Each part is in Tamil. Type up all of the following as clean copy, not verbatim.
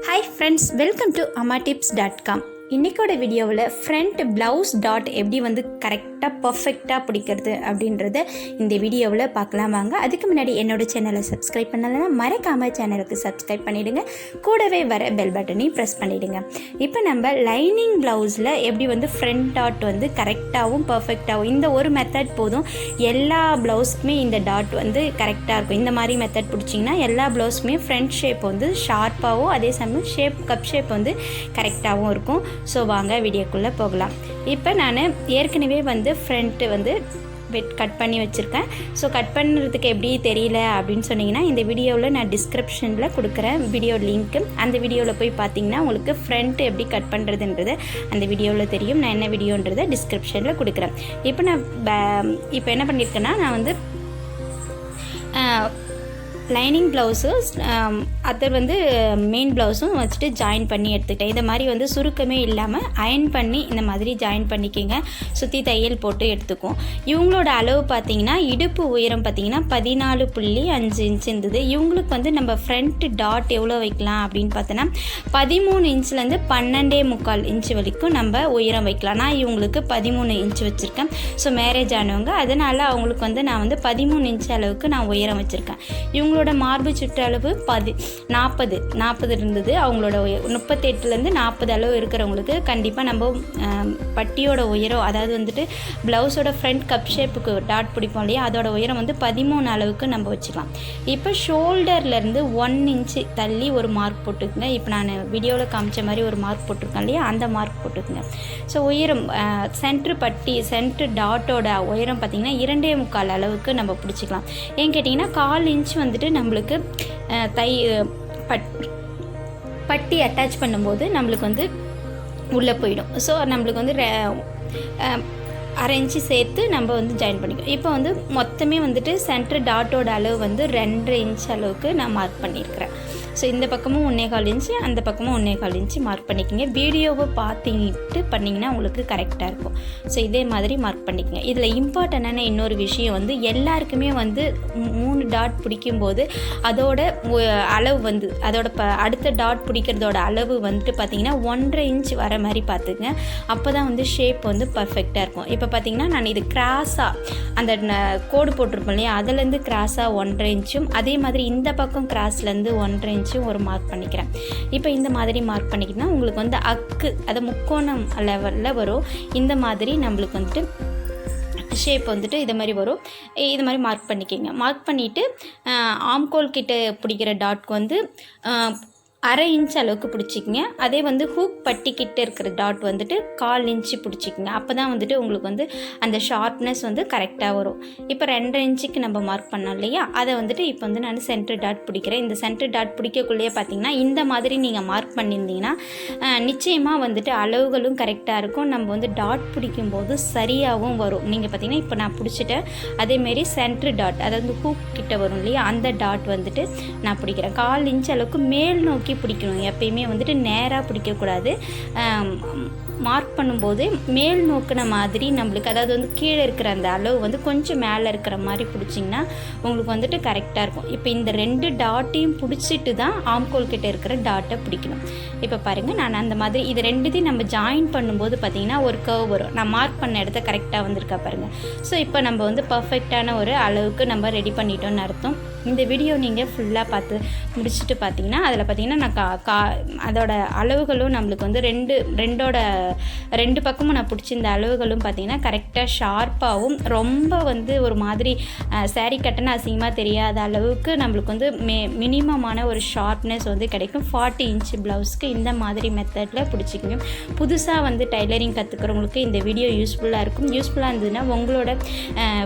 Hi friends, welcome to amatips.com. இன்றைக்கோட வீடியோவில் ஃப்ரண்ட் ப்ளவுஸ் டாட் எப்படி வந்து கரெக்டாக பர்ஃபெக்டாக பிடிக்கிறது அப்படின்றத இந்த வீடியோவில் பார்க்கலாம் வாங்க. அதுக்கு முன்னாடி என்னோடய சேனலை சப்ஸ்கிரைப் பண்ணலைன்னா மறக்காமல் சேனலுக்கு சப்ஸ்கிரைப் பண்ணிவிடுங்க. கூடவே வர பெல் பட்டனையும் ப்ரெஸ் பண்ணிவிடுங்க. இப்போ நம்ம லைனிங் ப்ளவுஸில் எப்படி வந்து ஃப்ரண்ட் டாட் வந்து கரெக்டாகவும் பர்ஃபெக்டாகவும் இந்த ஒரு மெத்தட் போதும். எல்லா ப்ளவுஸுக்குமே இந்த டாட் வந்து கரெக்டாக இருக்கும். இந்த மாதிரி மெத்தட் பிடிச்சிங்கன்னா எல்லா ப்ளவுஸுமே ஃப்ரண்ட் ஷேப் வந்து ஷார்ப்பாகவும் அதே சமயம் கப் ஷேப் வந்து கரெக்டாகவும் இருக்கும். ஸோ வாங்க வீடியோக்குள்ளே போகலாம். இப்போ நான் ஏற்கனவே வந்து ஃப்ரண்ட்டு வந்து கட் பண்ணி வச்சுருக்கேன். ஸோ கட் பண்ணுறதுக்கு எப்படி தெரியல அப்படின்னு சொன்னிங்கன்னா இந்த வீடியோவில் நான் டிஸ்கிரிப்ஷனில் கொடுக்குறேன் வீடியோ லிங்க்கு. அந்த வீடியோவில் போய் பார்த்தீங்கன்னா உங்களுக்கு ஃப்ரண்ட் எப்படி கட் பண்ணுறதுன்றது அந்த வீடியோவில் தெரியும். நான் என்ன வீடியோன்றதை டிஸ்கிரிப்ஷனில் கொடுக்குறேன். இப்போ என்ன பண்ணியிருக்கேன்னா நான் வந்து லைனிங் ப்ளவுஸு அது வந்து மெயின் ப்ளவுஸும் வச்சுட்டு ஜாயின் பண்ணி எடுத்துக்கிட்டேன். இந்த மாதிரி வந்து சுருக்கமே இல்லாமல் அயன் பண்ணி இந்த மாதிரி ஜாயின் பண்ணிக்கிங்க. சுற்றி தையல் போட்டு எடுத்துக்கும். இவங்களோட அளவு பார்த்திங்கன்னா இடுப்பு உயரம் பார்த்திங்கன்னா 14.5 இன்ச் இருந்தது. இவங்களுக்கு வந்து நம்ம ஃப்ரண்ட் டாட் எவ்வளோ வைக்கலாம் அப்படின்னு பார்த்தோன்னா 13 இன்ச்லேருந்து 12.25 இன்ச் வரைக்கும் நம்ம உயரம் வைக்கலாம். நான் இவங்களுக்கு 13 இன்ச் வச்சுருக்கேன். ஸோ மேரேஜ் ஆனவங்க, அதனால் அவங்களுக்கு வந்து நான் வந்து 13 இன்ச் அளவுக்கு நான் உயரம் வச்சுருக்கேன். இவங்களோட மார்பு சுற்றளவு 40 இருந்தது. அவங்களோட 38லேருந்து 40 அளவு இருக்கிறவங்களுக்கு கண்டிப்பாக நம்ம பட்டியோட உயரம், அதாவது வந்துட்டு ப்ளவுஸோட ஃப்ரண்ட் கப் ஷேப்புக்கு டாட் பிடிப்போம் இல்லையா, அதோட உயரம் வந்து 13 அளவுக்கு நம்ம வச்சுக்கலாம். இப்போ ஷோல்டர்லேருந்து 1 இன்ச்சு தள்ளி ஒரு மார்க் போட்டுக்குங்க. இப்போ நான் வீடியோவில் காமிச்ச மாதிரி ஒரு மார்க் போட்டிருக்கேன் இல்லையா, அந்த மார்க் போட்டுக்குங்க. ஸோ உயரம் சென்ட்ரு டாட்டோட உயரம் பார்த்திங்கன்னா 2.25 அளவுக்கு நம்ம பிடிச்சிக்கலாம். ஏன்னு கேட்டிங்கன்னா 1/4 இன்ச் வந்துட்டு நம்மளுக்கு பட்டி அட்டாச் பண்ணும்போது நம்மளுக்கு வந்து உள்ளே போயிடும். ஸோ நம்மளுக்கு வந்து 1/2 இன்ச்சு சேர்த்து நம்ம வந்து ஜாயின் பண்ணிக்கணும். இப்போ வந்து மொத்தமே வந்துட்டு சென்ட்ரு டாட்டோட அளவு வந்து 2.5 இன்ச் அளவுக்கு நான் மார்க் பண்ணியிருக்கிறேன். ஸோ இந்த பக்கமும் 1.25 இன்ச்சு, அந்த பக்கமும் 1.25 இன்ச்சு மார்க் பண்ணிக்கோங்க. வீடியோவை பார்த்துட்டு பண்ணிங்கன்னா உங்களுக்கு கரெக்டாக இருக்கும். ஸோ இதே மாதிரி மார்க் பண்ணிக்கோங்க. இதில் இம்பார்ட்டண்டான இன்னொரு விஷயம் வந்து எல்லாருக்குமே வந்து 3 டாட் பிடிக்கும்போது அதோட அளவு வந்து அடுத்த டாட் பிடிக்கிறதோட அளவு வந்துட்டு பார்த்திங்கன்னா 1.5 இன்ச் வர மாதிரி பார்த்துக்குங்க. அப்போ தான் வந்து ஷேப் வந்து பர்ஃபெக்டாக இருக்கும். இப்போ பார்த்திங்கன்னா நான் இது கிராஸாக அந்த கோடு போட்டிருப்போம் இல்லையா, அதுலேருந்து கிராஸாக 1.5 இன்ச்சும் அதே மாதிரி இந்த பக்கம் கிராஸ்லேருந்து 1.5 இன்ச்சும் ஒரு மார்க் பண்ணிக்கிறேன். இப்போ இந்த மாதிரி மார்க் பண்ணிக்கிட்டோம்னா உங்களுக்கு வந்து அது முக்கோணம் லெவலில் வரும். இந்த மாதிரி நம்மளுக்கு வந்துட்டு ஷேப் வந்துட்டு இது மாதிரி வரும். இது மாதிரி மார்க் பண்ணிக்கிங்க. மார்க் பண்ணிவிட்டு ஆம்கோல் கிட்ட பிடிக்கிற டாட்க்கு வந்து 1/2 இன்ச் அளவுக்கு பிடிச்சிக்கிங்க. அதே வந்து ஹூக் பட்டிக்கிட்ட இருக்கிற டாட் வந்துட்டு 1/4 இன்ச்சு பிடிச்சிக்கிங்க. அப்போ தான் வந்துட்டு உங்களுக்கு வந்து அந்த ஷார்ப்னஸ் வந்து கரெக்டாக வரும். இப்போ 2.5 இன்ச்சுக்கு நம்ம மார்க் பண்ணோம் இல்லையா, அதை வந்துட்டு இப்போ வந்து நான் சென்டர் டாட் பிடிக்கிறேன். இந்த சென்டர் டாட் பிடிக்கக்குள்ளேயே பார்த்தீங்கன்னா இந்த மாதிரி நீங்கள் மார்க் பண்ணியிருந்தீங்கன்னா நிச்சயமாக வந்துட்டு அளவுகளும் கரெக்டாக இருக்கும். நம்ம வந்து டாட் பிடிக்கும்போது சரியாகவும் வரும். நீங்கள் பார்த்தீங்கன்னா இப்போ நான் பிடிச்சிட்டேன். அதேமாரி சென்டர் டாட், அதாவது ஹூக் கிட்ட வரும் இல்லையா, அந்த டாட் வந்துட்டு நான் பிடிக்கிறேன். 1/4 இன்ச் அளவுக்கு மேல் நோக்கி பிடிக்கணும். எப்பயுமே வந்துட்டு நேராக பிடிக்கக்கூடாது. மார்க் பண்ணும்போது மேல் நோக்கின மாதிரி நம்மளுக்கு, அதாவது வந்து கீழே இருக்கிற அந்த அளவு வந்து கொஞ்சம் மேலே இருக்கிற மாதிரி பிடிச்சிங்கன்னா உங்களுக்கு வந்துட்டு கரெக்டாக இருக்கும். இப்போ இந்த 2 டாட்டையும் பிடிச்சிட்டு தான் ஆம்கோல் கிட்ட இருக்கிற டாட்டை பிடிக்கணும். இப்போ பாருங்கள், நான் அந்த மாதிரி இது 2த்தையும் நம்ம ஜாயின் பண்ணும்போது பார்த்திங்கன்னா ஒரு கர்வ் வரும். நான் மார்க் பண்ண இடத்த கரெக்டாக வந்திருக்கா பாருங்கள். ஸோ இப்போ நம்ம வந்து பர்ஃபெக்டான ஒரு அளவுக்கு நம்ம ரெடி பண்ணிட்டோம்னு அர்த்தம். இந்த வீடியோ நீங்கள் ஃபுல்லாக பார்த்து முடிச்சுட்டு பார்த்தீங்கன்னா அதில் பார்த்தீங்கன்னா நான் அதோட அளவுகளும் நம்மளுக்கு வந்து ரெண்டு பக்கமும் நான் பிடிச்சிருந்த அளவுகளும் பார்த்திங்கன்னா கரெக்டாக ஷார்ப்பாகவும் ரொம்ப வந்து ஒரு மாதிரி சாரீ கட்டணம் அசிங்கமாக தெரியாத அளவுக்கு நம்மளுக்கு வந்து மினிமமான ஒரு ஷார்ப்னஸ் வந்து கிடைக்கும். 40 இன்ச் ப்ளவுஸ்க்கு இந்த மாதிரி மெத்தடில் பிடிச்சிக்கணும். புதுசாக வந்து டைலரிங் கற்றுக்கிறவங்களுக்கு இந்த வீடியோ யூஸ்ஃபுல்லாக இருக்கும். யூஸ்ஃபுல்லாக இருந்ததுன்னா உங்களோட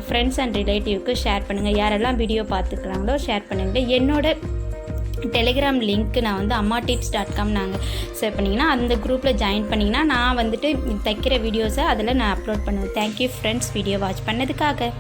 ஃப்ரெண்ட்ஸ் அண்ட் ரிலேட்டிவ்க்கு ஷேர் பண்ணுங்கள். யாரெல்லாம் வீடியோ பார்த்துக்கிறாங்களோ ஷேர் பண்ணுங்கள். என்னோட டெலிகிராம் லிங்க்கு நான் வந்து amatips.com நாங்கள் சேவ் பண்ணிங்கன்னா அந்த குரூப்பில் ஜாயின் பண்ணிங்கன்னா நான் வந்துட்டு தைக்கிற வீடியோஸை அதில் நான் அப்லோட் பண்ணுவேன். தேங்க்யூ ஃப்ரெண்ட்ஸ், வீடியோ வாட்ச் பண்ணதுக்காக.